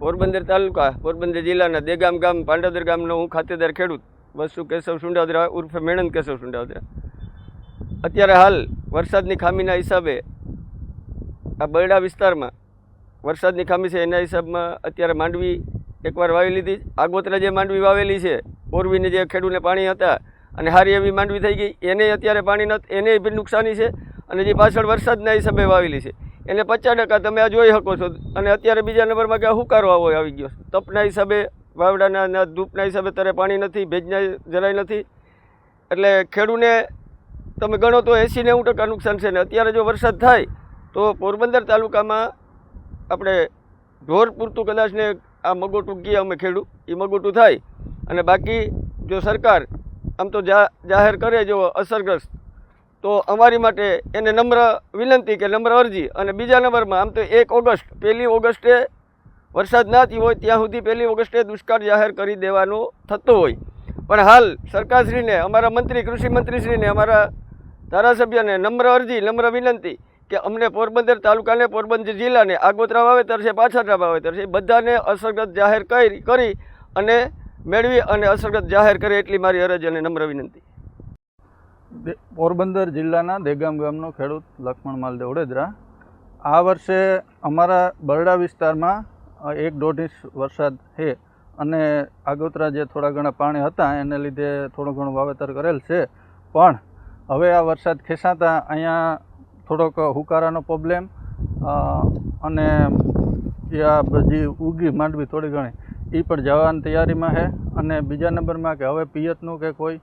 પોરબંદર તાલુકા પોરબંદર જિલ્લાના દેગામ ગામ પાંડોદર ગામનો હું ખાતેદાર ખેડૂત વસુ કેશવ સુંડાવદરા ઉર્ફે મેણંદ કેશવ સુંડાવદરા. અત્યારે હાલ વરસાદની ખામીના હિસાબે આ બરડા વિસ્તારમાં વરસાદની ખામી છે એના હિસાબમાં અત્યારે માંડવી એકવાર વાવી લીધી. આગોતરા જે માંડવી વાવેલી છે પોરવીને જે ખેડૂતને પાણી હતા અને સારી એવી માંડવી થઈ ગઈ, એને અત્યારે પાણી નથી, એને બી નુકસાની છે. અને જે પાછળ વરસાદના હિસાબે વાવેલી છે એને 50% તમે આ જોઈ શકો છો. અને અત્યારે બીજા નંબરમાં કે હુકારો આવી ગયો, તપના હિસાબે વાવડાના ધૂપના હિસાબે ત્યારે પાણી નથી, ભેજના જરાય નથી. એટલે ખેડૂને તમે ગણો તો 80-90% નુકસાન છે. ને અત્યારે જો વરસાદ થાય તો પોરબંદર તાલુકામાં આપણે ઢોર પૂરતું કદાચ ને આ મગોટું કહીએ અમે ખેડૂત, એ મગોટું થાય. અને બાકી જો સરકાર આમ તો જાહેર કરે જો અસરગ્રસ્ત, તો અમારી માટે એને નમ્ર વિનંતી કે નમ્ર અરજી. અને બીજા નંબરમાં આમ તો 1 ઓગસ્ટે વરસાદ ના થયો હોય ત્યાં સુધી 1 ઓગસ્ટે દુષ્કાળ જાહેર કરી દેવાનો થતો હોય. પણ હાલ સરકારશ્રીને, અમારા મંત્રી, કૃષિ મંત્રીશ્રીને, અમારા ધારાસભ્યને નમ્ર અરજી, નમ્ર વિનંતી કે અમને પોરબંદર તાલુકાને, પોરબંદર જિલ્લાને આગોતરા વાવેતર છે, પાછળના વાવેતર છે, બધાને અસરગ્રસ્ત જાહેર કરી અને મેળવી અને અસરગ્રસ્ત જાહેર કરે એટલી મારી અરજ અને નમ્ર વિનંતી. પોરબંદર જિલ્લાના દેગામ ગામનો ખેડૂત લક્ષ્મણ માલદેવ ઓડેદરા. આ વર્ષે અમારા બરડા વિસ્તારમાં 1-1.5 ઇંચ વરસાદ છે અને આગોતરા જે થોડા ઘણા પાણી હતા એને લીધે થોડું ઘણું વાવેતર કરેલ છે. પણ હવે આ વરસાદ ખેંચાતા અહીંયા થોડોક હુકારાનો પ્રોબ્લેમ અને આ બધી ઉગી માંડવી થોડી ઘણી એ પણ જવાની તૈયારીમાં છે. અને બીજા નંબરમાં કે હવે પિયતનું કે કોઈ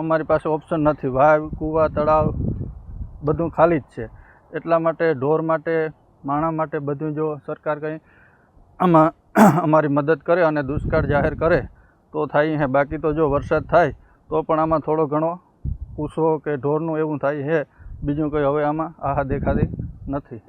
અમારી પાસે ઓપ્શન નથી, વાવ, કૂવા, તળાવ બધું ખાલી જ છે. એટલા માટે ઢોર માટે, માણા માટે બધું જો સરકાર કંઈ આમાં અમારી મદદ કરે અને દુષ્કાળ જાહેર કરે તો થાય છે. બાકી તો જો વરસાદ થાય તો પણ આમાં થોડો ઘણો કૂસો કે ઢોરનું એવું થાય છે. બીજું કંઈ હવે આમાં આહા દેખાતી નથી.